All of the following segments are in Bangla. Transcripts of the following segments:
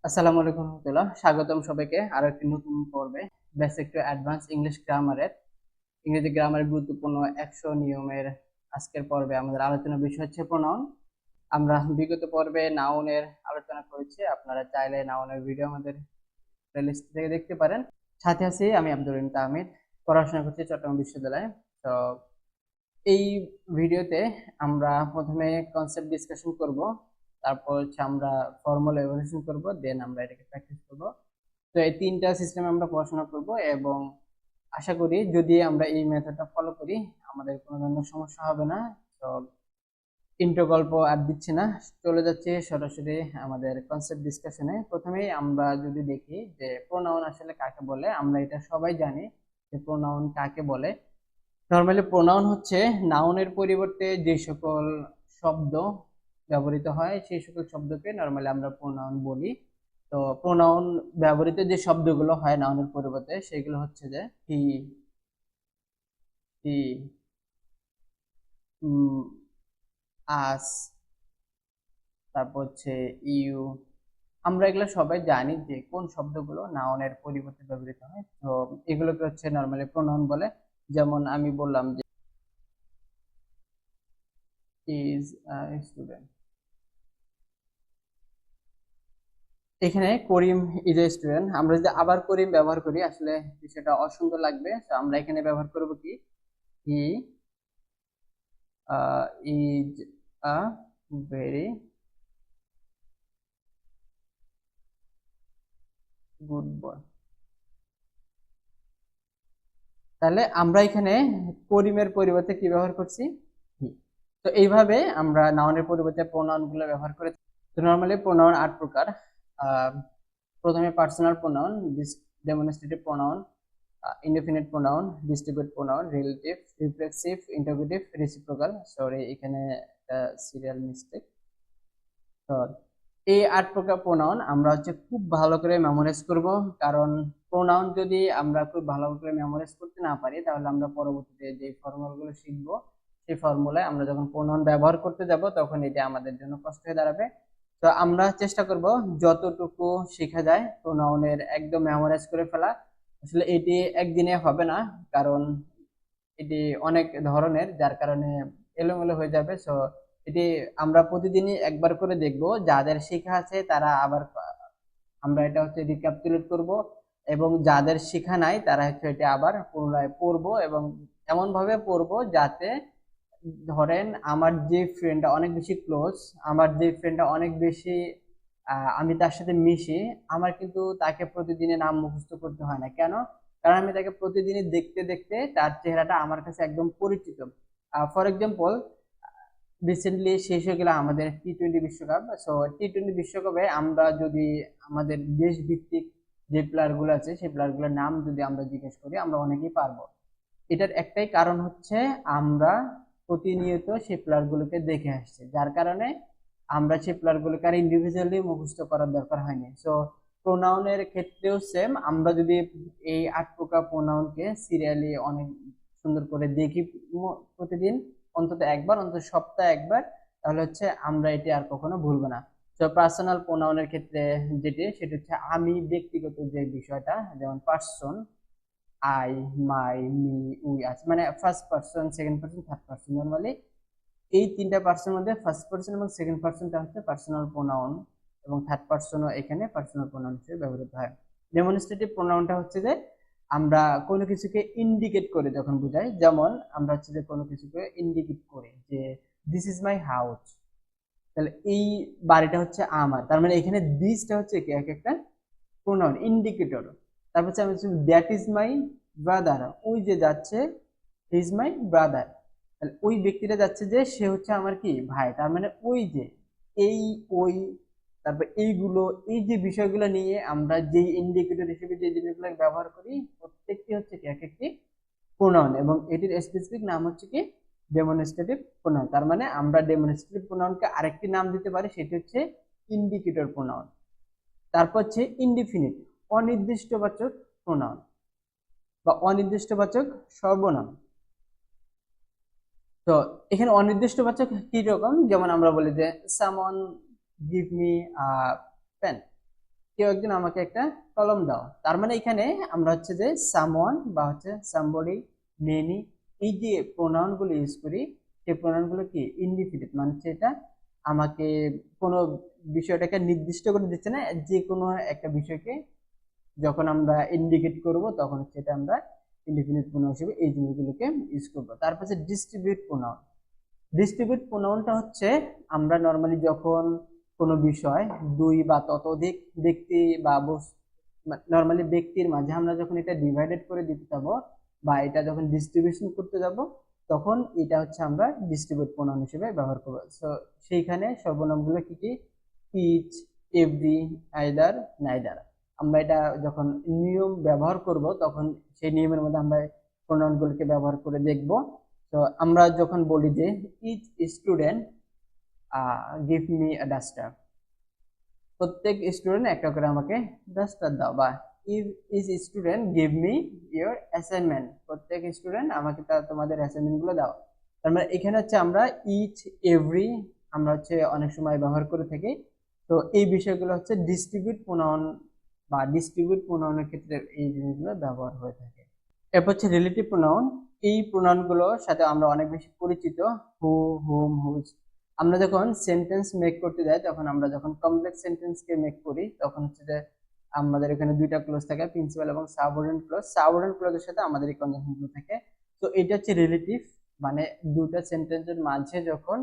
আসসালামু আলাইকুম রহমতুল্লাহ, স্বাগতম সবাইকে আরো একটি নতুন পর্বে বেসিক টু অ্যাডভান্স ইংলিশ গ্রামারের ইংরেজি গ্রামারের গুরুত্বপূর্ণ 100 নিয়মের আজকের পর্বে আমাদের আলোচনার বিষয় হচ্ছে প্রনাউন। আমরা বিগত পর্বে নাউনের আলোচনা করেছি, আপনারা চাইলে নাউনের ভিডিও আমাদের প্লেলিস্ট থেকে দেখতে পারেন। সাথে আছি আমি আব্দুল রহিম তাহমিদ, পড়াশোনা করছি চট্টগ্রাম বিশ্ববিদ্যালয়ে। তো এই ভিডিওতে আমরা প্রথমে কনসেপ্ট ডিসকাশন করব, তারপর হচ্ছে আমরা ফর্মুলা এভালুয়েশন করব, দেন আমরা এটাকে প্র্যাকটিস করব। তো এই তিনটা সিস্টেমে আমরা পড়াশোনা করব এবং আশা করি যদি আমরা এই মেথডটা ফলো করি আমাদের কোনো ধরনের সমস্যা হবে না। তো ইন্ট্রো গল্প আর দিচ্ছি না, চলে যাচ্ছে সরাসরি আমাদের কনসেপ্ট ডিসকাশনে। প্রথমেই আমরা যদি দেখি যে প্রোনাউন আসলে কাকে বলে, আমরা এটা সবাই জানি যে প্রোনাউন কাকে বলে। নর্মালি প্রোনাউন হচ্ছে নাউনের পরিবর্তে যে সকল শব্দ ব্যবহৃত হয় সেই সকল শব্দকে নর্মালি আমরা প্রোনাউন বলি। তো প্রোনাউন ব্যবহৃত যে শব্দগুলো হয় নাউনের পরিবর্তে সেগুলো হচ্ছে যে হি, হি, আস, তারপর হচ্ছে ইউ। আমরা এগুলো সবাই জানি যে কোন শব্দগুলো নাউনের পরিবর্তে ব্যবহৃত হয়। তো এগুলোকে হচ্ছে নর্মালি প্রোনাউন বলে। যেমন আমি বললাম যে ইজ আ স্টুডেন্ট, এখানে করিম ইজ এ স্টুডেন্ট। আমরা যদি আবার করিম ব্যবহার করি আসলে বিষয়টা অসুন্দর লাগবে, তো আমরা এখানে ব্যবহার করব কি he is a very good boy. তাহলে আমরা এখানে করিমের পরিবর্তে কি ব্যবহার করছি, হি। তো এইভাবে আমরা নাউনের পরিবর্তে প্রোনাউন গুলো ব্যবহার করে। তো নর্মালি প্রোনাউন 8 প্রকার। আহ, প্রথমে personal pronoun, demonstrative pronoun, indefinite pronoun, distributive pronoun, relative, reflexive, interrogative, reciprocal. Sorry, এখানে একটা সিরিয়াল মিস্টেক। তো এই 8 প্রকার প্রোনাউন আমরা হচ্ছে খুব ভালো করে মেমোরাইজ করব, কারণ প্রোনাউন যদি আমরা খুব ভালো করে মেমোরাইজ করতে না পারি তাহলে আমরা পরবর্তীতে যে ফর্মুলাগুলো শিখবো সেই ফর্মুলায় আমরা যখন প্রোনাউন ব্যবহার করতে যাব তখন এটা আমাদের জন্য কষ্ট হয়ে দাঁড়াবে। তো আমরা চেষ্টা করব যতটুকু শেখা যায় প্রোনাউনের একদম মেমোরাইজ করে ফেলা। আসলে এটি একদিনে হবে না, কারণ এটি অনেক ধরনের, যার কারণে এলোমেলো হয়ে যাবে। সো এটি আমরা প্রতিদিনই একবার করে দেখব, যাদের শেখা আছে তারা আবার আমরা এটা হচ্ছে রিক্যাপিচুলেট করব, এবং যাদের শেখা নাই তারা হচ্ছে এটা আবার পুনরায় পড়বো, এবং এমন ভাবে পড়বো যাতে ধরেন আমার যে ফ্রেন্ডটা অনেক বেশি ক্লোজ, আমার যে ফ্রেন্ডটা অনেক বেশি আমি তার সাথে মিশি, আমার কিন্তু তাকে প্রতিদিনের নাম মুখস্থ করতে হয় না। কেন? কারণ আমি তাকে প্রতিদিনই দেখতে দেখতে তার চেহারাটা আমার কাছে একদম পরিচিত। ফর এক্সাম্পল, রিসেন্টলি শেষ হয়ে গেল আমাদের টি-20 বিশ্বকাপ। সো টি-20 বিশ্বকাপে আমরা যদি আমাদের দেশ ভিত্তিক যে প্লেয়ার গুলো আছে সেই প্লেয়ার গুলোর নাম যদি আমরা জিজ্ঞেস করি আমরা অনেকেই পারবো। এটার একটাই কারণ হচ্ছে আমরা প্রতিনিয়ত সেই প্লেয়ার গুলোকে দেখে আসছি, যার কারণে আমরা সেই প্লেয়ার গুলোকে আর ইন্ডিভিজুয়ালি মুখস্থ করার দরকার হয়নি। সো প্রোনাউনের ক্ষেত্রেও সেম, আমরা যদি এই 8 প্রকার প্রোনাউনকে সিরিয়ালি অনেক সুন্দর করে দেখি প্রতিদিন অন্তত একবার, অন্তত সপ্তাহে একবার, তাহলে হচ্ছে আমরা এটি আর কখনো ভুলবো না। তো পার্সোনাল প্রোনাউনের ক্ষেত্রে যেটি, সেটা হচ্ছে আমি, ব্যক্তিগত যে বিষয়টা, যেমন person, I, my, me, we আছে, মানে first person, second person, third person. Normally এই তিনটা পার্সনের মধ্যে ফার্স্ট পার্সন এবং সেকেন্ড পার্সনটা হচ্ছে পার্সোনাল প্রোনাউন, এবং থার্ড পার্সনও এখানে পার্সোনাল প্রোনাউন হিসেবে ব্যবহৃত হয়। ডেমনস্ট্রেটিভ প্রোনাউনটা হচ্ছে যে আমরা কোনো কিছুকে ইন্ডিকেট করে যখন বোঝাই, যেমন আমরা হচ্ছে যে কোনো কিছুকে ইন্ডিকেট করি যে দিস ইজ মাই হাউস, তাহলে এই বাড়িটা হচ্ছে আমার, তার মানে এখানে দিসটা হচ্ছে কি এক একটা প্রোনাউন ইন্ডিকেটর। তারপর হচ্ছে আমি দ্যাট ইজ মাই ব্রাদার, ওই যে যাচ্ছে হি ইজ মাই ব্রাদার, তাহলে ওই ব্যক্তিটা যাচ্ছে যে সে হচ্ছে আমার কি ভাই, তার মানে ওই যে এই ওই, তারপর এইগুলো, এই যে বিষয়গুলো নিয়ে আমরা যে ইন্ডিকেটর হিসেবে যে জিনিসগুলো ব্যবহার করি প্রত্যেকটি হচ্ছে কি এক একটি প্রোনাউন, এবং এটির স্পেসিফিক নাম হচ্ছে কি ডেমনস্ট্রেটিভ প্রোনাউন। তার মানে আমরা ডেমনস্ট্রেটিভ প্রোনাউনকে আরেকটি নাম দিতে পারি, সেটি হচ্ছে ইন্ডিকেটর প্রোনাউন। তারপর হচ্ছে ইনডিফিনিট, অনির্দিষ্টবাচক প্রোনাউন বা অনির্দিষ্টবাচক সর্বনাম। তো এখানে অনির্দিষ্টবাচক কি রকম, যেমন আমরা বলি যে সামন গিভ মি পেন, কেউ একজন আমাকে একটা কলম দাও। তার মানে এখানে আমরা হচ্ছে যে সামওয়ান বা হচ্ছে সামবডি, মেনি, এই যে প্রোনাউন গুলো ইউজ করি, সেই প্রোনাউন গুলো কি ইনডিফিনিট, মানে হচ্ছে এটা আমাকে কোনো বিষয়টাকে নির্দিষ্ট করে দিচ্ছে না, যে কোনো একটা বিষয়কে যখন আমরা ইন্ডিকেট করব তখন হচ্ছে এটা আমরা ইনডিফিনিট প্রোনাউন হিসেবে এই জিনিসগুলোকে ইউজ করব। তারপর হচ্ছে ডিস্ট্রিবিউট প্রোনাউন। ডিস্ট্রিবিউট প্রোনাউনটা হচ্ছে আমরা নর্মালি যখন কোনো বিষয় দুই বা ততোধিক ব্যক্তি বা নর্মালি ব্যক্তির মাঝে আমরা যখন এটা ডিভাইডেড করে দিতে যাব বা এটা যখন ডিস্ট্রিবিউশন করতে যাব, তখন এটা হচ্ছে আমরা ডিস্ট্রিবিউট প্রোনাউন হিসেবে ব্যবহার করব। সো সেইখানে সর্বনামগুলো কি কি, ইচ, এভরি, আইদার, নাইদার। আমরা এটা যখন নিয়ম ব্যবহার করব তখন সেই নিয়মের মধ্যে আমরা প্রোনাউনগুলোকে ব্যবহার করে দেখব। তো আমরা যখন বলি যে each student give me a duster, প্রত্যেক স্টুডেন্ট একটা করে আমাকে ডাস্টার দাও, বা each student give me your assignment, প্রত্যেক স্টুডেন্ট আমাকে তোমাদের অ্যাসাইনমেন্ট গুলো দাও। তার মানে এখানে হচ্ছে আমরা ইচ, এভরি আমরা হচ্ছে অনেক সময় ব্যবহার করে থাকি। তো এই বিষয়গুলো হচ্ছে ডিস্ট্রিবিউট প্রোনাউন বা ডিস্ট্রিবিউট প্রোনাউনের ক্ষেত্রে এই জিনিসগুলো ব্যবহার হয়ে থাকে। এরপর হচ্ছে রিলেটিভ প্রোনাউন। এই প্রোনাউন গুলোর সাথে আমরা অনেক বেশি পরিচিত, হু, হুম, হুজ। আমরা যখন সেন্টেন্স মেক করতে যাই, তখন আমরা যখন কমপ্লেক্স সেন্টেন্স কে মেক করি তখন হচ্ছে যে আমাদের এখানে দুইটা ক্লজ থাকে, প্রিন্সিপাল এবং সাবঅর্ডিনেট ক্লজ। সাবঅর্ডিনেট ক্লজের সাথে আমাদের এই কনজাংশন গুলো থাকে। তো এটা হচ্ছে রিলেটিভ, মানে দুটো সেন্টেন্সের মাঝে যখন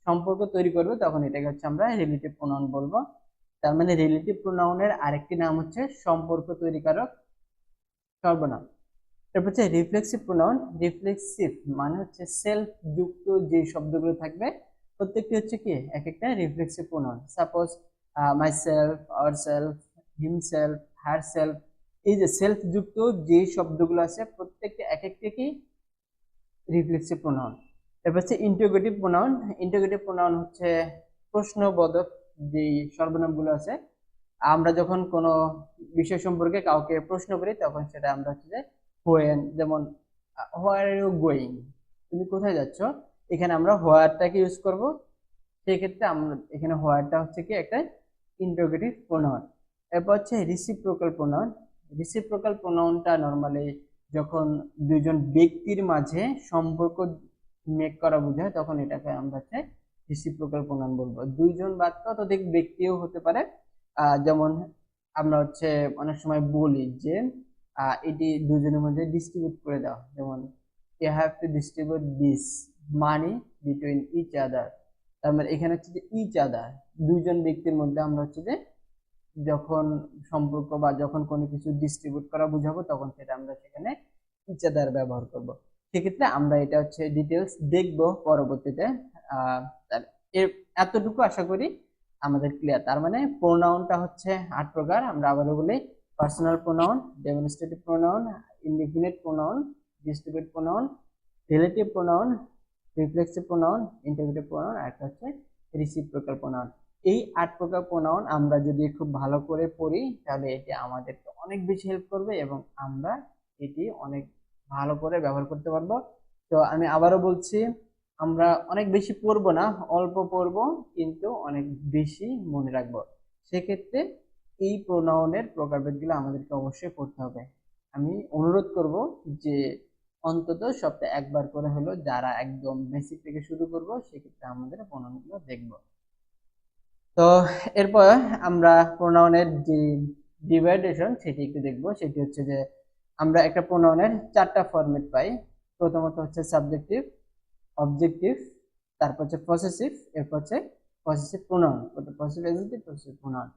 সম্পর্ক তৈরি করবে তখন এটাকে হচ্ছে আমরা রিলেটিভ প্রোনাউন বলবো। তার মানে রিলেটিভ প্রোনাউনের আরেকটি নাম হচ্ছে সম্পর্ক তৈরিকারক সর্বনাম। তারপর হচ্ছে রিফ্লেক্সিভ প্রোনাউন। রিফ্লেক্সিভ মানে হচ্ছে সেলফ যুক্ত যে শব্দগুলো থাকবে প্রত্যেকটি হচ্ছে কি এক একটা reflexive pronoun. Suppose my self, our self, himself, her self, এই যে সেলফ যুক্ত যে শব্দগুলো আছে প্রত্যেকটা এক একটা কি রিফ্লেক্সিভ প্রোনাউন। এরপর হচ্ছে ইন্টারোগেটিভ প্রোনাউন। ইন্টারোগেটিভ প্রোনাউন হচ্ছে প্রশ্নবোধক যে সর্বনামগুলো আছে, আমরা যখন কোনো বিষয় সম্পর্কে কাউকে প্রশ্ন করি তখন সেটা আমরা হচ্ছে যে হোয়েন, যেমন হোয়ার আর ইউ গোয়িং, তুমি কোথায় যাচ্ছ, এখানে আমরা হোয়ারটাকে ইউজ করব। সেক্ষেত্রে আমরা এখানে হোয়ারটা হচ্ছে কি একটা ইন্টারোগেটিভ প্রোনাউন। এরপর হচ্ছে রিসিপ্রোকাল প্রোনাউন। রিসিপ্রোকাল প্রোনাউনটা নর্মালি যখন দুইজন ব্যক্তির মাঝে সম্পর্ক মেক করা বোঝায় তখন এটাকে আমরা হচ্ছে রিসিপ্রোকাল প্রোনাউন বলবো। দুইজন বা ততোধিক ব্যক্তিও হতে পারে। যেমন আমরা হচ্ছে অনেক সময় বলি যে এটি দুজনের মধ্যে ডিস্ট্রিবিউট করে দাও, যেমন you have to distribute this money between each other. তার মানে এখানে হচ্ছে যে ইচ আদার, দুইজন ব্যক্তির মধ্যে আমরা হচ্ছে যে যখন সম্পর্ক বা যখন কোনো কিছু ডিস্ট্রিবিউট করা বুঝাবো তখন সেটা আমরা সেখানে ইচ আদার ব্যবহার করব। সেক্ষেত্রে আমরা এটা হচ্ছে ডিটেলস দেখবো পরবর্তীতে। এর এতটুকু আশা করি আমাদের ক্লিয়ার। তার মানে প্রোনাউনটা হচ্ছে 8 প্রকার। আমরা আবারও বলি, personal pronoun, demonstrative pronoun, indefinite pronoun, distribute pronoun, relative pronoun, reflexive pronoun, interrogative pronoun, আর একটা হচ্ছে রিসিপ্রোকাল প্রোনাউন। এই 8 প্রকার প্রোনাউন আমরা যদি খুব ভালো করে পড়ি তাহলে এটি আমাদেরকে অনেক বেশি হেল্প করবে এবং আমরা এটি অনেক ভালো করে ব্যবহার করতে পারবো। তো আমি আবারও বলছি, আমরা অনেক বেশি পড়বো না, অল্প পড়বো কিন্তু অনেক বেশি মনে রাখবো। সেক্ষেত্রে এই প্রোনাউনের প্রকারভেদগুলো আমাদেরকে অবশ্যই পড়তে হবে। আমি অনুরোধ করব যে অন্তত সপ্তাহে একবার করে হলো, যারা একদম বেসিক থেকে শুরু করব সেক্ষেত্রে আমাদের প্রোনাউনগুলো দেখব। তো এরপর আমরা প্রোনাউনের যে ডিভাইডেশন সেটি একটু দেখব। সেটি হচ্ছে যে আমরা একটা প্রোনাউনের 4টা ফরম্যাট পাই। প্রথমত হচ্ছে সাবজেক্টিভ, অবজেক্টিভ, তারপর হচ্ছে পসেসিভ, এরপর হচ্ছে possessive pronoun, possessive adjective, possessive pronoun.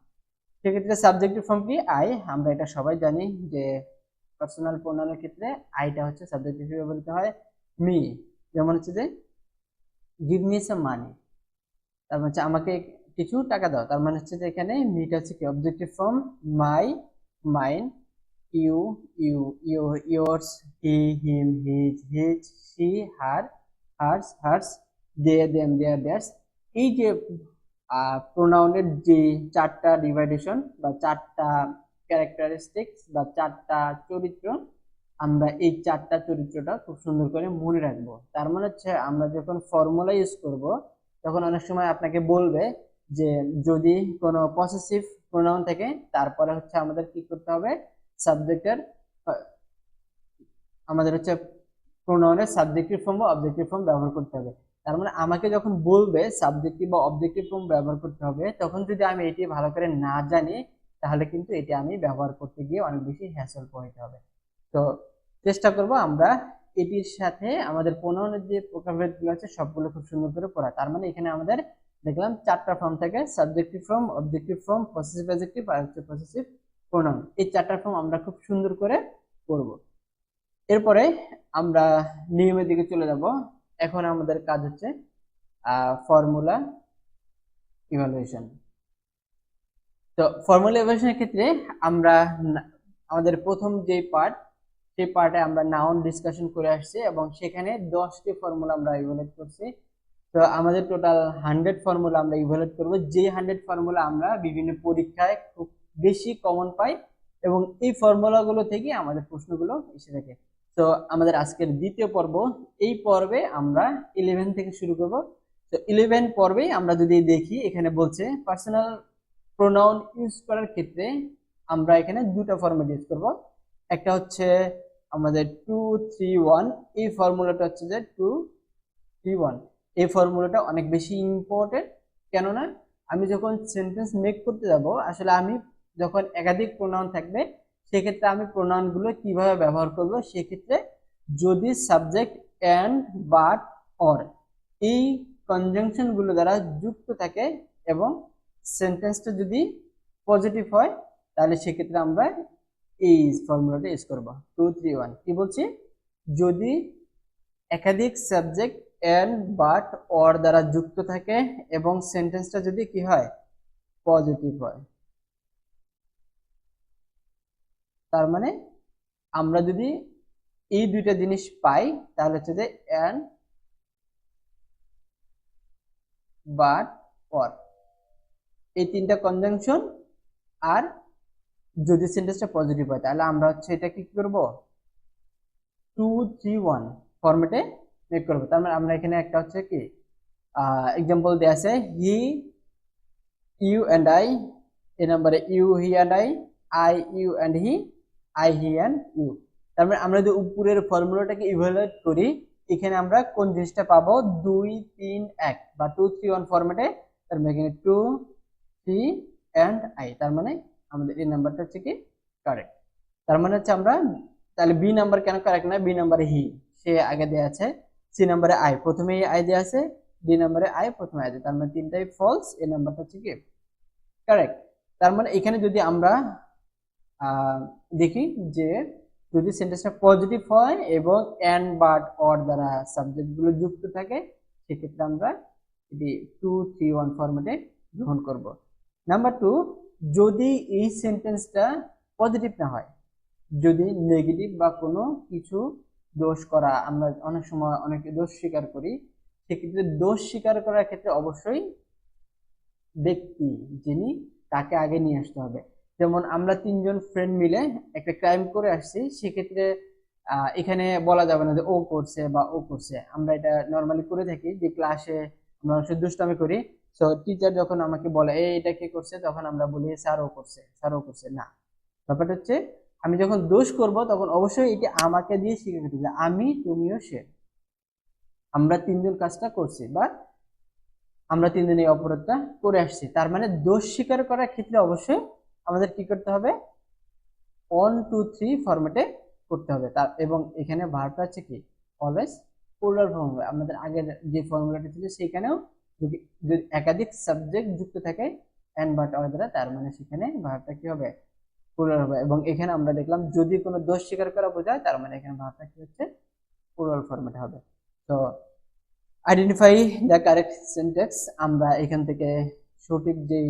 সেক্ষেত্রে সাবজেক্টিভ ফর্ম কি আই, আমরা এটা সবাই জানি যে পার্সোনাল প্রোনাউনের ক্ষেত্রে আইটা হচ্ছে সাবজেক্ট হিসেবে ব্যবহৃত হয়। মি, যেমন হচ্ছে যে গিভ মি সাম মানি, তার মানে হচ্ছে আমাকে কিছু টাকা দাও, তার মানে হচ্ছে যে এখানে মিটা হচ্ছে কি objective form. My, mine, you, you, yours, he, him, his, she, her, hers, hers, they, them, their, theirs. এই যে প্রোনাউনের যে 4টা ডিভাইডেশন বা 4টা ক্যারেক্টারিস্টিক্স বা 4টা চরিত্র, আমরা এই 4টা চরিত্রটা খুব সুন্দর করে মনে রাখবো। তার মানে হচ্ছে আমরা যখন ফর্মুলা ইউজ করব তখন অনেক সময় আপনাকে বলবে যে যদি কোনো পসেসিভ প্রোনাউন থেকে, তারপরে হচ্ছে আমাদের কি করতে হবে, সাবজেক্টের আমাদের হচ্ছে প্রোনাউনের সাবজেক্টিভ ফর্ম বা অবজেক্টিভ ফর্ম ব্যবহার করতে হবে। তার মানে আমাকে যখন বলবে সাবজেক্টিভ বা অবজেক্টিভ ফর্ম ব্যবহার করতে হবে, তখন যদি আমি এটি ভালো করে না জানি, তাহলে কিন্তু এটি আমি ব্যবহার করতে গিয়ে অনেক বেশি হ্যাসেল পোহাইতে হবে। তো চেষ্টা করব আমরা এটির সাথে আমাদের প্রোনাউনের যে ভোকাবুলারিগুলো আছে সবগুলো খুব সুন্দর করে পড়া। তার মানে এখানে আমাদের দেখলাম 4টা ফর্ম থাকে, subjective form, objective form, possessive adjective আর হচ্ছে পসেসিভ প্রোনাউন। এই 4টা ফর্ম আমরা খুব সুন্দর করে পড়ব। এরপরে আমরা নিয়মের দিকে চলে যাব। এখন আমাদের কাজ হচ্ছে ফর্মুলা ইভালুয়েশন। তো ফর্মুলা ইভালুয়েশনের ক্ষেত্রে আমরা আমাদের প্রথম যে পার্ট, সেই পার্টে আমরা নাউন ডিসকাশন করে আসছি এবং সেখানে 10টি ফর্মুলা আমরা ইভালুয়েট করছি। তো আমাদের টোটাল 100 ফর্মুলা আমরা ইভালুয়েট করব, যে 100 ফর্মুলা আমরা বিভিন্ন পরীক্ষায় খুব বেশি কমন পাই এবং এই ফর্মুলাগুলো থেকে আমাদের প্রশ্নগুলো এসে থাকে। তো আমাদের আজকের দ্বিতীয় পর্ব, এই পর্বে আমরা 11 থেকে শুরু করব। তো 11 পর্বে আমরা যদি দেখি, এখানে বলছে পার্সোনাল প্রোনাউন ইউজ করার ক্ষেত্রে আমরা এখানে দুটো ফর্মেট ইউজ করব। একটা হচ্ছে আমাদের 2-3-1, এই ফর্মুলাটা হচ্ছে যে 2-3-1। এই ফর্মুলাটা অনেক বেশি ইম্পর্টেন্ট, কেননা আমি যখন সেন্টেন্স মেক করতে যাব, আসলে আমি যখন একাধিক প্রোনাউন থাকবে সেক্ষেত্রে আমি প্রোনাউনগুলো কিভাবে ব্যবহার করব, সেক্ষেত্রে যদি সাবজেক্ট এন্ড, বাট, অর এই কনজাংশনগুলো দ্বারা যুক্ত থাকে এবং সেন্টেন্সটা যদি পজিটিভ হয়, তাহলে সেক্ষেত্রে আমরা এই ফর্মুলাটা ইউজ করব। 2-3-1 কি বলছি, যদি একাধিক সাবজেক্ট এন্ড, বাট, অর দ্বারা যুক্ত থাকে এবং সেন্টেন্সটা যদি কি হয়, পজিটিভ হয়। তার মানে আমরা যদি এই দুইটা জিনিস পাই, তাহলে হচ্ছে যে এন্ড, বাট, অর এই তিনটা কনজাংশন, আর যদি সেন্টেন্সটা পজিটিভ হয়, তাহলে আমরা হচ্ছে এটা কি করব, 2-3-1 ফরম্যাটে মেক করব। তার মানে আমরা এখানে একটা হচ্ছে কি এক্সাম্পল দেয়া আছে, হি, ইউ এন্ড আই, এই নম্বরে you, he and I, you and he, I, he and you. তার মানে আমরা যদি উপরের ফর্মুলাটাকে ইভালুয়েট করি, এখানে আমরা কোন জিনিসটা পাবো, 2-3-1 বা 2-3-1 ফরম্যাটে। তার মানে এখানে 2, 3 এন্ড আই, তার মানে আমাদের এই নাম্বারটা হচ্ছে কি কারেক্ট। তার মানে হচ্ছে আমরা তাহলে বি নাম্বার কেন কারেক্ট না, বি নাম্বারে হি সে আগে দেয়া আছে, সি নাম্বারে আই প্রথমেই আই দেয়া আছে, ডি নাম্বারে আই প্রথমে আই, তার মানে তিনটাই ফলস, এই নাম্বারটা হচ্ছে কি কারেক্ট। তার মানে এখানে যদি আমরা দেখি যে যদি সেন্টেন্সটা পজিটিভ হয় এবং এন্ড, বাট, অর দ্বারা সাবজেক্ট গুলো যুক্ত থাকে, সেক্ষেত্রে আমরা এটি 2-3-1 ফরম্যাটে গ্রহণ করব। নাম্বার 2, যদি এই সেন্টেন্সটা পজিটিভ না হয়, যদি নেগেটিভ বা কোনো কিছু দোষ করা, আমরা অনেক সময় অনেকে দোষ স্বীকার করি, সেক্ষেত্রে দোষ স্বীকার করার ক্ষেত্রে অবশ্যই ব্যক্তি যিনি, তাকে আগে নিয়ে আসতে হবে। যেমন আমরা 3জন ফ্রেন্ড মিলে একটা ক্রাইম করে আসছি, সেক্ষেত্রে এখানে বলা যাবে না যে ও করছে বা ও করছে। আমরা এটা নর্মালি করে থাকি যে ক্লাসে আমরা শুধু দুষ্টামি করি, সো টিচার যখন আমাকে বলে এটা কে করছে, তখন আমরা বলি স্যার ও করছে, স্যার ও করছে না। ব্যাপারটা হচ্ছে আমি যখন দোষ করব তখন অবশ্যই এটি আমাকে দিয়ে শিখে দিবে, আমি, তুমিও, সে, আমরা 3জন কাজটা করছি বা আমরা 3জন এই অপরাধটা করে আসছি। তার মানে দোষ স্বীকার করার ক্ষেত্রে অবশ্যই আমাদের কি করতে হবে, 1-2-3 ফরম্যাটে করতে হবে। তার এবং এখানে ভার্বটা হচ্ছে কি অলওয়েজ প্লুরাল ফর্ম হবে। আমাদের আগের যে ফর্মুলাটা ছিল সেখানেও যদি একাধিক সাবজেক্ট যুক্ত থাকে এন্ড, বাট, অর দ্বারা, তার মানে সেখানে ভার্বটা কি হবে, প্লুরাল হবে। এবং এখানে আমরা দেখলাম যদি কোনো দোষ স্বীকার করা বোঝায়, তার মানে এখানে ভার্বটা কি হচ্ছে, প্লুরাল ফরম্যাট হবে। তো আইডেন্টিফাই দ্য কারেক্ট সিনট্যাক্স, আমরা এখান থেকে সঠিক যে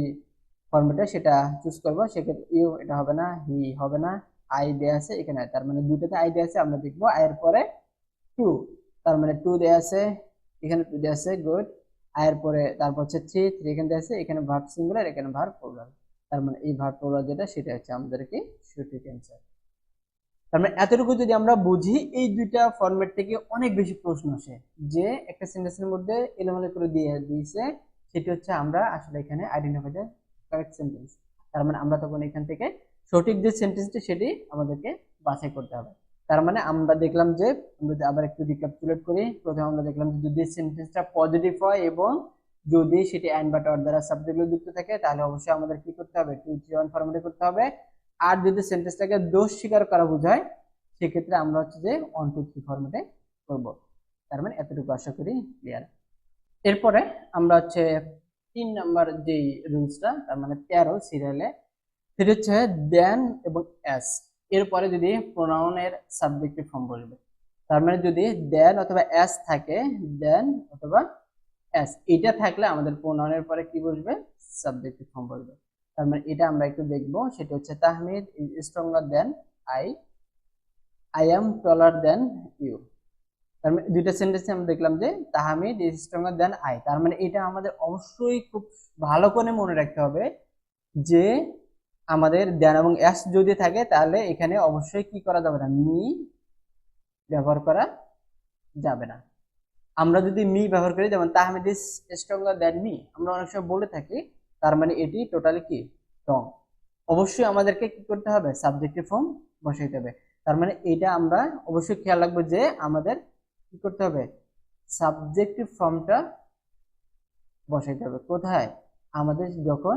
ফরম্যাটটা সেটা চুজ করব। সেক্ষেত্রে ইউ এটা হবে না, হি হবে না, আই দেয়া আছে এখানে, তার মানে দুটোতে আই দেয়া আছে, আমরা দেখবো আই এর পরে 2, তার মানে 2 দেয়া আছে, এখানে 2 দেয়া আছে, গুড। আই এর পরে তারপর হচ্ছে 3 এখানে দেয়া আছে, এখানে ভার্ব সিঙ্গুলার, এখানে ভার্ব প্লুরাল, তার মানে এই ভার্ব প্লুরাল যেটা সেটা হচ্ছে আমাদের কি সঠিক অ্যান্সার। তার মানে এতটুকু যদি আমরা বুঝি, এই দুইটা ফরম্যাট থেকে অনেক বেশি প্রশ্ন আসে, যে একটা সেন্টেন্সের মধ্যে এলোমেলো করে দিয়ে দিয়েছে, সেটি হচ্ছে আমরা আসলে এখানে আইডেন্টিফাই দ্য কারেক্ট সেন্টেন্স। তার মানে আমরা তখন এখান থেকে সঠিক যে সেন্টেন্সটি সেটি আমাদেরকে বাছাই করতে হবে। তার মানে আমরা দেখলাম যে, যদি আবার একটু রিক্যাপিচুলেট করি, প্রথমে আমরা দেখলাম যে যদি সেন্টেন্সটা পজিটিভ হয় এবং যদি সেটি অ্যান্ড বা অর দ্বারা সাবজেক্ট যুক্ত থাকে, তাহলে অবশ্যই আমাদের কি করতে হবে, 2 3 1 ফরম্যাটে করতে হবে। আর যদি সেন্টেন্সটাকে দোষ স্বীকার করা বোঝায়, সেক্ষেত্রে আমরা হচ্ছে যে 1 2 3 ফরম্যাটে করব। তার মানে এতটুকু আশা করি ক্লিয়ার। এরপরে আমরা হচ্ছে 3 নাম্বার যেই রুলসটা, তার মানে 13 সিরিয়ালে, সেটা হচ্ছে দেন এবং এস এরপরে যদি প্রোনাউনের সাবজেক্টিভ ফর্ম বসবে। তার মানে যদি দেন অথবা এস থাকে, দেন অথবা এস এটা থাকলে আমাদের প্রোনাউনের পরে কি বসবে, সাবজেক্টিভ ফর্ম বসবে। তার মানে এটা আমরা একটু দেখবো, সেটা হচ্ছে Tahmid is stronger than I, I am taller than you. তার মানে দুইটা সেন্টেন্সে আমরা দেখলাম যে Tahmid is stronger than I. তার মানে এটা আমাদের অবশ্যই খুব ভালো করে মনে রাখতে হবে যে আমাদের দেন এবং এস যদি থাকে, তাহলে এখানে অবশ্যই কি করা যাবে না, মি ব্যবহার করা যাবে না। আমরা যদি মি ব্যবহার করি, যেমন Tahmid is stronger than me, আমরা অনেক সময় বলে থাকি, তার মানে এটি টোটালি কি রং। অবশ্যই আমাদেরকে কি করতে হবে, সাবজেক্টিভ ফর্ম বসাইতে হবে। তার মানে এটা আমরা অবশ্যই খেয়াল রাখবো যে আমাদের কি করতে হবে, সাবজেক্টিভ ফর্মটা বসাইতে হবে কোথায়, আমাদের যখন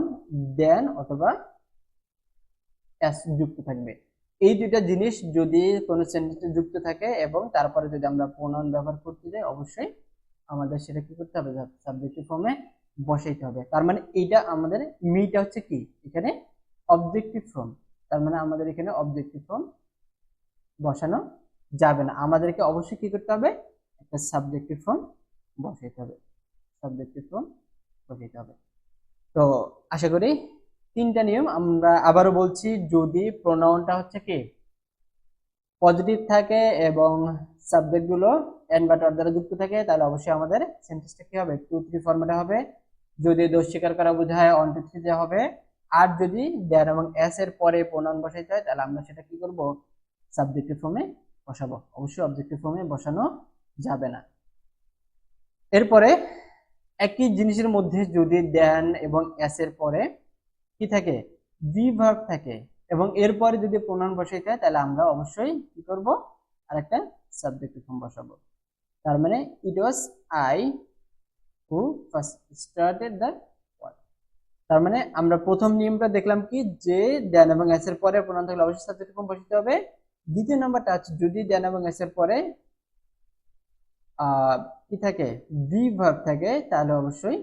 দেন অথবা এস যুক্ত থাকবে। এই দুইটা জিনিস যদি কোনো সেন্টেন্সে যুক্ত থাকে এবং তারপরে যদি আমরা প্রোনাউন ব্যবহার করতে যাই, অবশ্যই আমাদের সেটা কি করতে হবে, সাবজেক্টিভ ফর্মে বসাইতে হবে। তার মানে এইটা আমাদের মিটা হচ্ছে কি এখানে অবজেক্টিভ ফর্ম। তার মানে আমাদের এখানে অবজেক্টিভ ফর্ম বসানো যাবে না, আমাদেরকে অবশ্যই কি করতে হবে, একটা সাবজেক্টিভ ফর্ম বসাইতে হবে, সাবজেক্টিভ ফর্ম বসাইতে হবে। তো আশা করি 3টা নিয়ম আমরা আবারও বলছি, যদি প্রোনাউনটা হচ্ছে কি পজিটিভ থাকে এবং সাবজেক্ট গুলো এন্ড বা অর দ্বারা যুক্ত থাকে, তাহলে অবশ্যই আমাদের সেন্টেন্সটা কি হবে, 2 3 ফরম্যাটে হবে। যদি দোষ স্বীকার করা বোঝায় 1 2 3 দেওয়া হবে। আর যদি দেন এবং এস এর পরে প্রোনাউন বসাইতে হয়, তাহলে আমরা সেটা কি করব, সাবজেক্টিভ ফর্মে বসাবো, অবশ্যই অবজেক্টিভ ফর্মে বসানো যাবে না। এরপরে একই জিনিসের মধ্যে যদি দেন এবং এস এর পরে কি থাকে, বি ভার্ব থাকে এবং এরপরে যদি প্রোনাউন বসাইতে হয়, তাহলে আমরা অবশ্যই কি করব, আরেকটা সাবজেক্টিভ ফর্ম বসাবো। তার মানে it was I who first started the work. তার মানে আমরা প্রথম নিয়মটা দেখলাম কি, যে দেন এবং এস এর পরে প্রোনাউন থাকলে অবশ্যই সাবজেক্টিভ ফর্ম বসাতে হবে। দ্বিতীয় নাম্বারটা হচ্ছে যদি দেন এবং এস এর পরে কি থাকে, বি ভার্ব থাকে, তাহলে অবশ্যই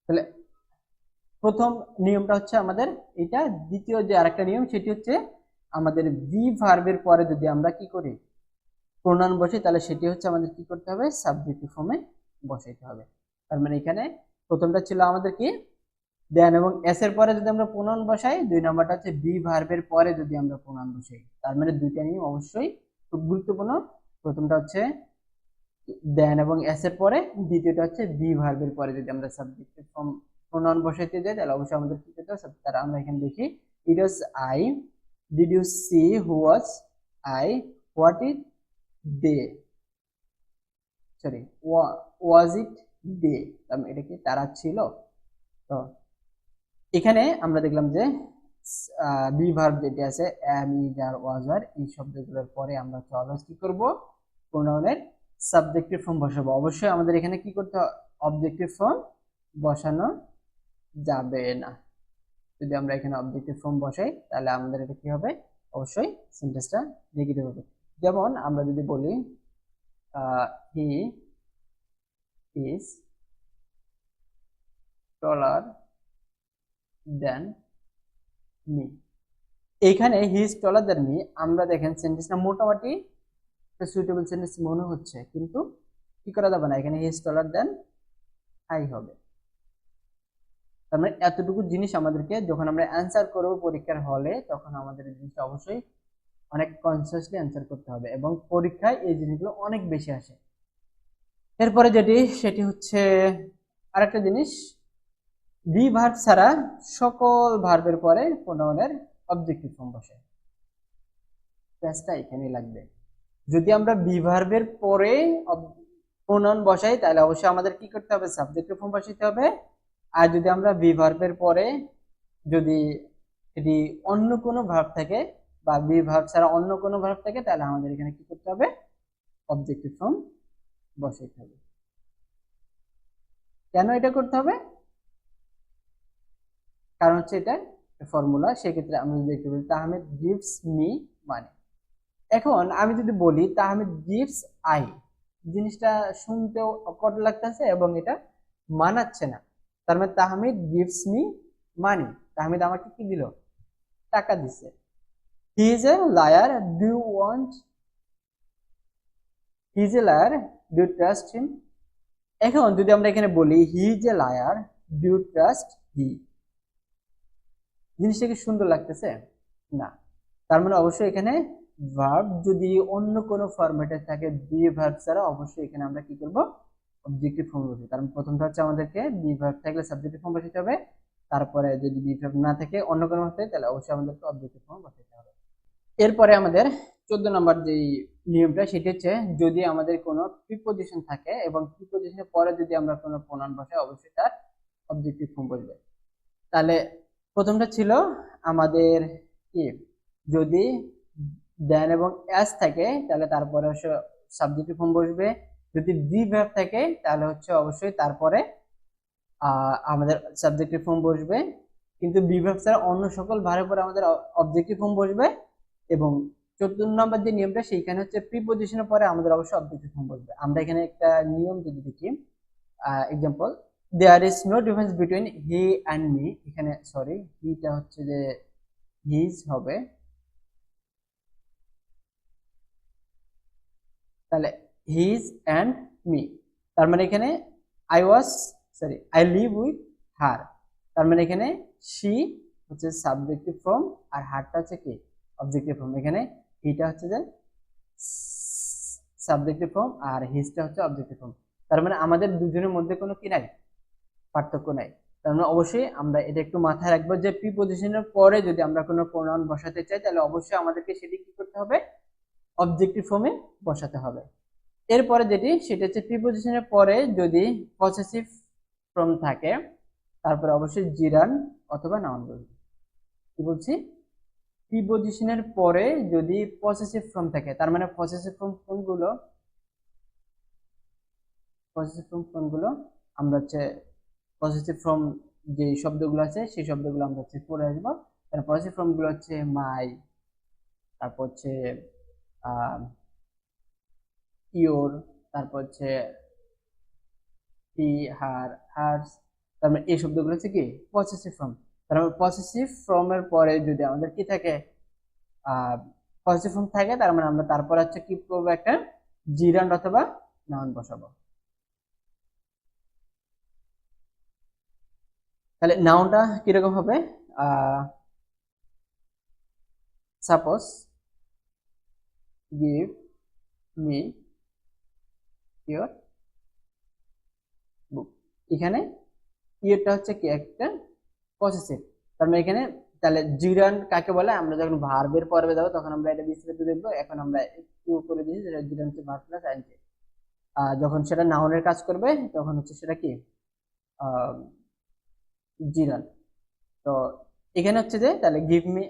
তাহলে প্রথম নিয়মটা হচ্ছে আমাদের এটা। দ্বিতীয় যে আরেকটা নিয়ম, সেটি হচ্ছে আমাদের বি ভার্বের পরে যদি আমরা কি করি, প্রোনাউন বসে, তাহলে সেটি হচ্ছে আমাদের কি করতে হবে, সাবজেক্টিভ ফর্মে বসাইতে হবে। তার মানে এখানে প্রথমটা ছিল আমাদের কি, দেন এবং এস এর পরে যদি আমরা প্রোনাউন বসাই, 2 নাম্বারটা হচ্ছে বি ভার্বের পরে যদি আমরা প্রোনাউন বসাই। তার মানে দুইটা নিয়ম অবশ্যই খুব গুরুত্বপূর্ণ। প্রথমটা হচ্ছে দেন এবং এস এর পরে, দ্বিতীয়টা হচ্ছে বি ভার্বের পরে যদি আমরা সাবজেক্টিভ ফর্ম প্রোনাউন বসাইতে যাই, তাহলে অবশ্যই আমাদের কি করতে হবে। তারা আমরা এখানে দেখি, it was I, did you see who was I, what is they, sorry was it they, এটা কি তারা ছিল। তো এখানে আমরা দেখলাম যে বি ভার্ব যেটি আছে এম ইজ আর ওয়াজ আর, এই শব্দগুলোর পরে আমরা অলওয়েজ কি করব, প্রোনাউনের সাবজেক্টিভ ফর্ম বসাবো। অবশ্যই আমাদের এখানে কি করতে হবে, অবজেক্টিভ ফর্ম বসানো যাবে না। যদি আমরা এখানে অবজেক্টিভ ফর্ম বসাই, তাহলে আমাদের এটা কি হবে, অবশ্যই সেন্টেন্সটা নেগেটিভ হবে। যেমন আমরা যদি বলি he is taller than me, এইখানে he is taller than me, আমরা দেখেন সেন্টেন্সটা মোটামুটি একটা সুইটেবল সেন্টেন্স মনে হচ্ছে, কিন্তু কি করা যাবে না, এখানে he is taller then I হবে। তার মানে এতটুকু জিনিস আমাদেরকে যখন আমরা অ্যান্সার করব পরীক্ষার হলে, তখন আমাদের এই জিনিসটা অবশ্যই অনেক কনসিয়াসলি অ্যান্সার করতে হবে এবং পরীক্ষায় এই জিনিসগুলো অনেক বেশি আসে। এরপরে যেটি, সেটি হচ্ছে আরেকটা জিনিস, বি ভার্ব ছাড়া সকল ভার্বের পরে প্রোনাউনের অবজেক্টিভ ফর্ম বসে, প্যাসটা এখানে লাগবে। যদি আমরা বি ভার্বের পরে প্রোনাউন বসাই তাহলে অবশ্যই আমাদের কি করতে হবে, সাবজেক্টিভ ফর্ম বসাইতে হবে। আর যদি আমরা বি ভার্বের পরে যদি এটি অন্য কোনো ভার্ব থাকে বা বি ভার্ব ছাড়া অন্য কোনো ভার্ব থাকে তাহলে আমাদের এখানে কি করতে হবে, অবজেক্টিভ ফর্ম বসাইতে হবে। কেন এটা করতে হবে, কারণ হচ্ছে এটা ফর্মুলা। সেক্ষেত্রে আমি যদি একটু বলি তাহমিদ গিভস মি মানি। এখন আমি যদি বলি তাহমিদ গিভস আই, জিনিসটা শুনতেও অকওয়ার্ড লাগতেছে এবং এটা মানাচ্ছে না। তার মানে Tahmid gives me money, Tahmid আমাকে কি দিল, টাকা দিছে। He is a liar, do you want, he is a liar, do you trust him. এখন যদি আমরা এখানে বলি he is a liar, do you trust he, জিনিসটা কি সুন্দর লাগতেছে না। তার মানে অবশ্যই এখানে ভার্ব যদি অন্য কোনো ফরম্যাটে থাকে বি ভার্ব ছাড়া অবশ্যই এখানে আমরা কি করব, অবজেক্টিভ ফর্ম বসাবো। কারণ প্রথমটা হচ্ছে আমাদেরকে বি ভার্ব থাকলে সাবজেক্টিভ ফর্ম বসাতে হবে, তারপরে যদি বি ভার্ব না থাকে অন্য কোনো ভার্ব থাকে তাহলে অবশ্যই আমাদেরকে অবজেক্টিভ ফর্ম বসাতে হবে। এরপরে আমাদের 14 নম্বর যে নিয়মটা সেটা হচ্ছে যদি আমাদের কোনো প্রিপজিশন থাকে এবং প্রিপজিশনের পরে যদি আমরা কোনো প্রোনাউন বসাই অবশ্যই তার অবজেক্টিভ ফর্ম বসবে। তাহলে প্রথমটা ছিল আমাদের কি, যদি দেন এবং এস থাকে তাহলে তারপরে সাবজেক্টিভ ফর্ম বসবে। যদি বি ভার্ব থাকে তাহলে হচ্ছে অবশ্যই তারপরে আমাদের সাবজেক্টিভ ফর্ম বসবে। কিন্তু বি ভার্ব ছাড়া অন্য সকল ভার্বের পরে আমাদের অবজেক্টিভ ফর্ম বসবে। এবং 14 নম্বর যে নিয়মটা সেইখানে হচ্ছে প্রিপজিশনের পরে আমাদের অবশ্যই অবজেক্টিভ ফর্ম বসবে। আমরা এখানে একটা নিয়ম যদি দেখি, example, there is no difference between he and me, এখানে সরি হিটা হচ্ছে যে হিজ হবে, তাহলে হিজ অ্যান্ড মি। তার মানে এখানে আই লিভ উইথ হার, তার মানে এখানে শি হচ্ছে সাবজেক্টিভ ফর্ম আর হারটা হচ্ছে কি অবজেক্টিভ ফর্ম। এখানে হিটা হচ্ছে যে সাবজেক্টিভ ফর্ম আর হিজটা হচ্ছে অবজেক্টিভ ফর্ম। তার মানে আমাদের দুজনের মধ্যে কোনো কি নাই, পার্থক্য নাই। তার মানে অবশ্যই আমরা এটা একটু মাথায় রাখবো যে প্রিপজিশনের পরে যদি আমরা কোনো প্রোনাউন বসাতে চাই তাহলে অবশ্যই আমাদেরকে সেটি কি করতে হবে, অবজেক্টিভ ফর্মে বসাতে হবে। এরপরে যেটি সেটা হচ্ছে প্রিপজিশনের পরে যদি পসেসিভ ফর্ম থাকে তারপরে অবশ্যই জিরান অথবা নাউন বলবে। কি বলছি, প্রিপজিশনের পরে যদি পসেসিভ ফর্ম থাকে, তার মানে পসেসিভ ফর্ম কোনগুলো, পসেসিভ ফর্ম কোনগুলো, আমরা হচ্ছে পসেসিভ ফর্ম যে শব্দগুলো আছে সেই শব্দগুলো আমরা হচ্ছে পড়ে আসবো। তার পসেসিভ ফর্ম গুলো হচ্ছে মাই, তারপর হচ্ছে ইওর, তারপর হচ্ছে হি, হার, হার্স। তার মানে এই শব্দগুলো হচ্ছে কি পসেসিভ ফর্ম। তার মানে পসেসিভ ফর্মের পরে যদি আমাদের কি থাকে, পসেসিভ ফর্ম থাকে, তার মানে আমরা তারপরে হচ্ছে কি করবো, একটা জিরান্ড অথবা নাউন বসাবো। তাহলে নাউনটা কিরকম হবে, সাপোজ গিভ মি ইওর বুক, এখানে ইয়েরটা হচ্ছে কি একটা পসেসিভ। তার মানে এখানে তাহলে জিরান কাকে বলে, আমরা যখন ভার্বের পর্বে যাবো তখন আমরা এটা বিস্তারিত দেখবো। এখন আমরা একটু করে দিয়েছি যেটা জিরান হচ্ছে ভার্ব প্লাস আইএনজি। যখন সেটা নাউনের কাজ করবে তখন হচ্ছে সেটা কি জিরান। তো এখানে হচ্ছে যে তাহলে give me,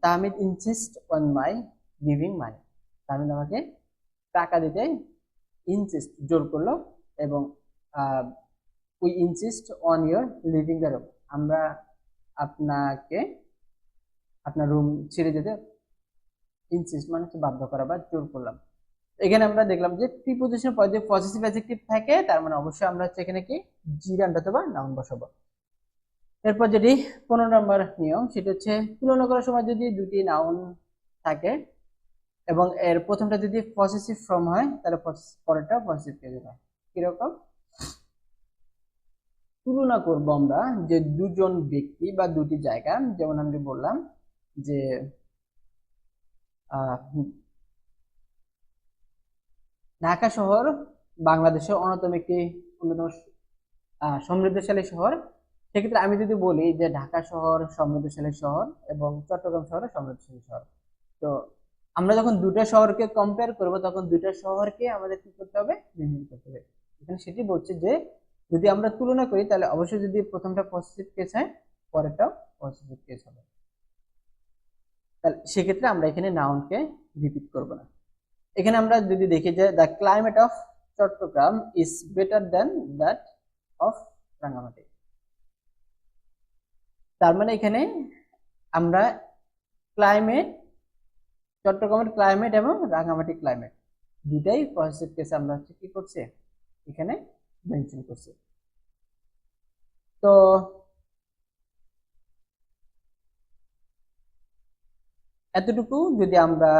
Tahmid insist on my giving money, Tahmid আমাকে টাকা দিতে ইনসিস্ট জোর করলো। এবং we insist on your leaving the room, আমরা আপনাকে আপনার রুম ছেড়ে যেতে ইনসিস্ট মানে হচ্ছে বাধ্য করা বা জোর করলাম। এখানে আমরা দেখলাম যে প্রিপজিশনের পরে যে পজিটিভ অ্যাডজেক্টিভ থাকে তার মানে অবশ্যই আমরা হচ্ছে এখানে কি জিরান্ড অথবা নাউন বসাবো। এরপর যেটি 15 নম্বর নিয়ম সেটা হচ্ছে তুলনা করার সময় যদি দুটি নাউন থাকে এবং এর প্রথমটা যদি পসেসিভ ফর্ম হয় তাহলে পরেরটা পসেসিভ কেস হয়। কিরকম তুলনা করব আমরা, যে দুজন ব্যক্তি বা দুটি জায়গা, যেমন আমি বললাম যে ঢাকা শহর বাংলাদেশের অন্যতম সমৃদ্ধশালী শহর। সেক্ষেত্রে আমি যদি বলি যে ঢাকা শহর সমৃদ্ধশালী শহর এবং চট্টগ্রাম শহর সমৃদ্ধশালী শহর, তো আমরা যখন দুটা শহরকে কম্পেয়ার করব তখন দুটা শহরকে আমাদের কি করতে হবে, নির্ণয় করতে হবে। এখানে সেটি বলছে যে যদি আমরা তুলনা করি তাহলে অবশ্যই যদি প্রথমটা পজিটিভ কেস হয় পরেরটাও পজিটিভ কেস হবে, তাহলে সেক্ষেত্রে আমরা এখানে নাউনকে রিপিট করব না। এখানে আমরা যদি দেখি যে the climate of Chattogram is better than that of Rangamati, তার মানে এখানে আমরা ক্লাইমেট, চট্টগ্রামের ক্লাইমেট এবং রাঙ্গামাটি ক্লাইমেট দুটাই পজিটিভ কেসে আমরা হচ্ছে কি করছি এখানে মেনশন করছি। তো এতটুকু যদি আমরা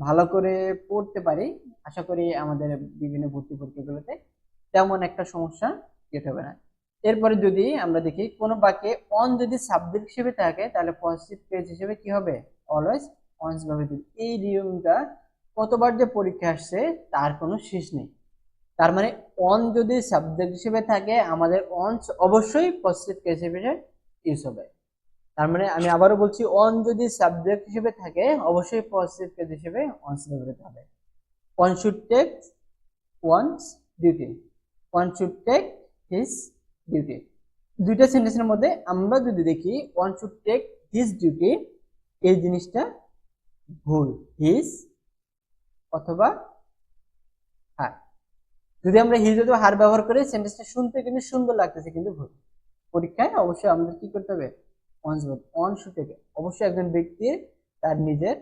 ভালো করে পড়তে পারি আশা করি আমাদের বিভিন্ন ভর্তি পরীক্ষাগুলোতে তেমন একটা সমস্যা ক্রিয়েট হবে না। এরপরে যদি আমরা দেখি কোনো বাক্যে অন যদি সাবজেক্ট হিসেবে থাকে তাহলে পজিটিভ কেস হিসেবে কি হবে, অলওয়েজ অনস ব্যবহৃত। এই নিয়মটা কতবার যে পরীক্ষা আসছে তার কোনো শেষ নেই। তার মানে অন যদি সাবজেক্ট হিসেবে থাকে আমাদের অনস অবশ্যই পজিটিভ কেস হিসেবে ইউজ হবে। তার মানে আমি আবারও বলছি, অন যদি সাবজেক্ট হিসেবে থাকে অবশ্যই পজিটিভ কেস হিসেবে অনস ব্যবহৃত হবে। One should take one's duty, one should take his duty. দুইটা সেন্টেন্সের মধ্যে আমরা যদি দেখি one should take his duty, এই জিনিসটা ভুল, হিজ অথবা হার। যদি আমরা হিজ অথবা হার ব্যবহার করি সেন্টেন্সটা শুনতে কিন্তু সুন্দর লাগতেছে কিন্তু ভুল। পরীক্ষায় অবশ্যই আমাদের কি করতে হবে, অন শুড টেক। অবশ্যই একজন ব্যক্তির তার নিজের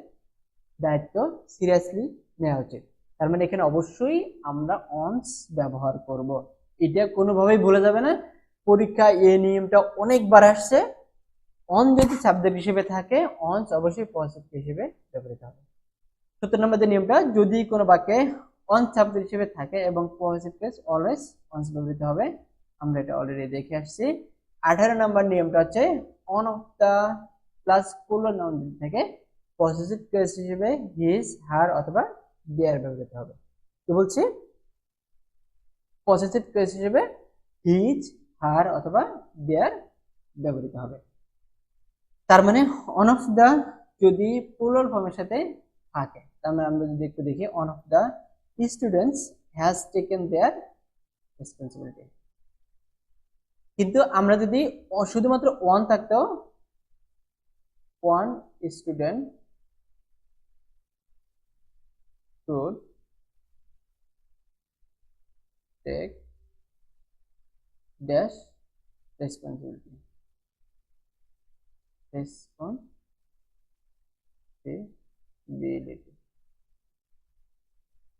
দায়িত্ব সিরিয়াসলি নেওয়া উচিত। তার মানে এখানে অবশ্যই আমরা অনস ব্যবহার করব, এটা কোনোভাবেই ভুলে যাবে না। পরীক্ষা এই নিয়মটা অনেকবার আসছে। অন যদি সাবজেক্ট হিসেবে থাকে অনস অবশ্যই পজিটিভ হিসেবে ব্যবহৃত হবে। 17 নম্বর যে নিয়মটা, যদি কোনো বাক্যে অন সাবজেক্ট হিসেবে থাকে এবং পজিটিভ কেস অলওয়েজ অনস ব্যবহৃত হবে, আমরা এটা অলরেডি দেখে আসছি। 18 নম্বর নিয়মটা হচ্ছে one of the plus plural noun থেকে পজিটিভ কেস হিসেবে হিজ, হার অথবা দেয়ার ব্যবহৃত হবে। কি বলছি, পজিটিভ কেস হিসেবে হিজ, হার অথবা দেয়ার ব্যবহৃত হবে। তার মানে অন অফ দা যদি প্লুরাল ফর্মের সাথে থাকে, তার মানে আমরা যদি একটু দেখি one of the students has taken their responsibility. কিন্তু আমরা যদি শুধুমাত্র ওয়ান থাকতো, one student should take dash responsibility, responsibility।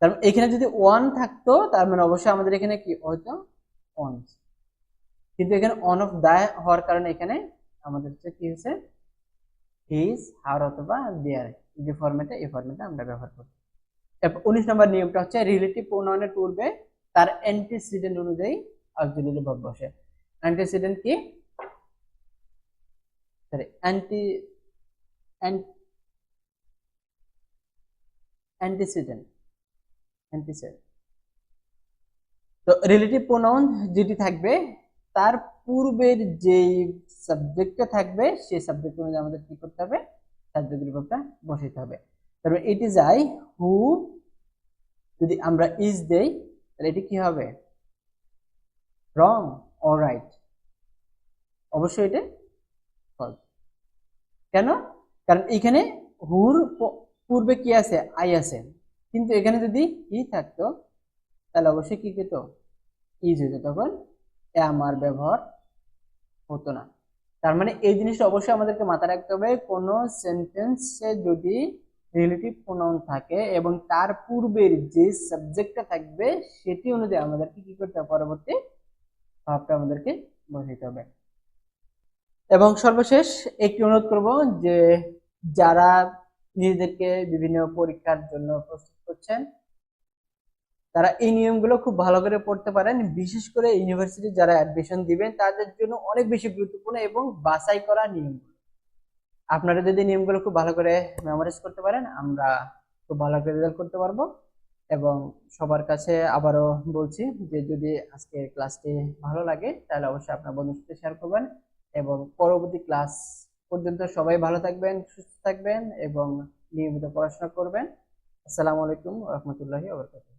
তার এখানে যদি ওয়ান থাকতো তার মানে অবশ্যই আমাদের এখানে কি হতো, অন। কিন্তু এখানে অন অফ দা হওয়ার কারণে এখানে আমাদের হচ্ছে কি হয়েছে, হিজ, হার অথবা দেয়ার, যে ফরম্যাটে এই ফরম্যাটে আমরা ব্যবহার করি। 19 নম্বর নিয়মটা হচ্ছে রিলেটিভ প্রোনাউনের পূর্বে তার অ্যান্টিসিডেন্ট অনুযায়ী অক্সিলারি ভার্ব বসে। অ্যান্টিসিডেন্ট কি, সরি অ্যান্টিসিডেন্ট, তো রিলেটিভ প্রোনাউন যেটি থাকবে তার পূর্বের যেই সাবজেক্টটা থাকবে সেই সাবজেক্ট অনুযায়ী আমাদের কি করতে হবে, সাবজেক্টের ভার্বটা বসাইতে হবে। তারপর ইট ইজ আই হু, যদি আমরা ইজ দেই তাহলে এটি কি হবে, রং অর রাইট, অবশ্যই এটা ফলস। কেন, কারণ এখানে হুর পূর্বে কি আছে, আই আছে, কিন্তু এখানে যদি ই থাকতো তাহলে অবশ্যই কি পেত, ইজ হইতো, তখন আমার ব্যবহার হতো না। তার মানে এই জিনিসটা অবশ্যই আমাদেরকে মাথায় রাখতে হবে, কোনো সেন্টেন্সে যদি রিলেটিভ প্রোনাউন থাকে এবং তার পূর্বের যে সাবজেক্টটা থাকবে সেটি অনুযায়ী আমাদেরকে কি করতে হবে, পরবর্তী ভাবটা আমাদেরকে বসাইতে হবে। এবং সর্বশেষ একটি অনুরোধ করব যে যারা নিজেদেরকে বিভিন্ন পরীক্ষার জন্য প্রস্তুত করছেন তারা এই নিয়মগুলো খুব ভালো করে পড়তে পারেন। বিশেষ করে ইউনিভার্সিটি যারা অ্যাডমিশন দিবেন তাদের জন্য অনেক বেশি গুরুত্বপূর্ণ এবং বাছাই করা নিয়মগুলো। আপনারা যদি নিয়মগুলো খুব ভালো করে মেমোরাইজ করতে পারেন আমরা খুব ভালো করে রেজাল্ট করতে পারবো। এবং সবার কাছে আবারও বলছি যে যদি আজকে ক্লাসটি ভালো লাগে তাহলে অবশ্যই আপনার বন্ধুর সাথে শেয়ার করবেন এবং পরবর্তী ক্লাস পর্যন্ত সবাই ভালো থাকবেন, সুস্থ থাকবেন এবং নিয়মিত পড়াশোনা করবেন। আসসালামু আলাইকুম ওয়া রাহমাতুল্লাহি ওয়া বারাকাতুহু।